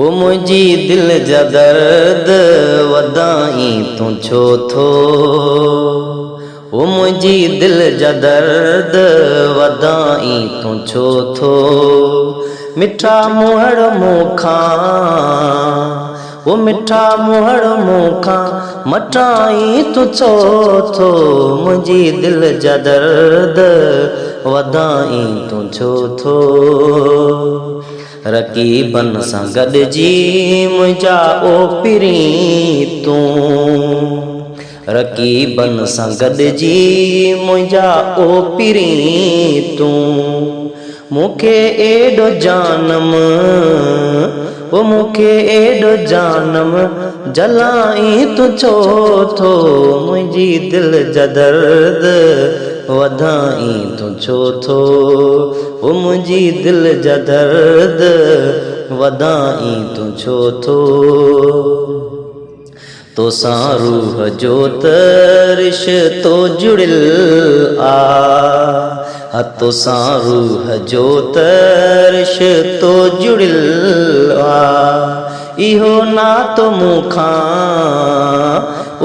ओ मुझी दिल जा दर्द वदाई तू छो थो। ओ मुझी दिल जा दर्द वदाई तू छो थो। मिठा मुहर मुखा ओ मिठा मुहर मुखा मटाई तू छो थो। मुझी दिल जा दर्द वदाई तू छो थो। रकीबन सां गॾिजी मुंहिंजा ओ पिरी तूं। रकीबन सां गॾिजी मुंहिंजा ओ पिरी तूं। मूंखे एॾो जानम ओ मूंखे एॾो जानम जलाई तू छो थो। मुंहिंजी दिल जा दर्द वधाई तू छो थो। ओ मुंहिंजी दिल जा दर्द वधाई तू छो थो। तोसां रूह जो त रिश्तो जुड़िल आ। तोसां रूह जो त रिश्तो जुड़िल आ। इहो नातो मूंखां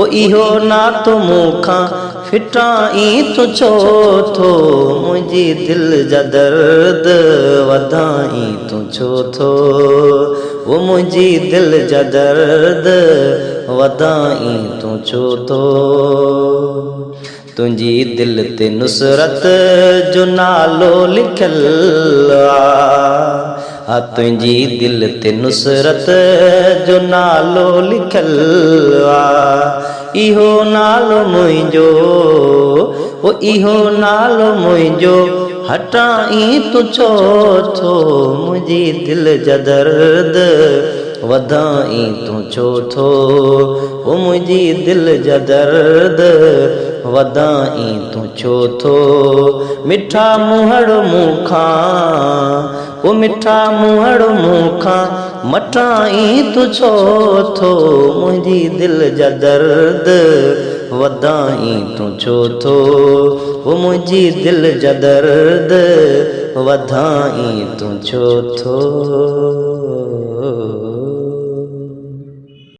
ओ इहो नातो मूंखां फिटाई तू छो थो। मुंहिंजी दिल जा दर्द वधाई तू छो थो। ओ मुंहिंजी दिल जा दर्द वधाई तू छो थो। तुंहिंजी दिल ते नुसरत जो नालो लिखियल आ। तुंहिंजी दिल ते नुसरत जो नालो लिखियल आ। इहो नालो मुंहिंजो ओ इहो नालो मुंहिंजो हटाई तू छो थो। मुंहिंजी दिल जा दर्द वधाई तू छो थो। ओ मुंहिंजी दिल जा दर्द वधाई तू छो थो। मिठा मुहर मुखां ओ मिठा मुहर मुखां मटाई तू छो थो। मुंहिंजी दिल जा दर्द वधाई तू छो थो। ओ मुंहिंजी दिल जा दर्द वधाई तू छो थो।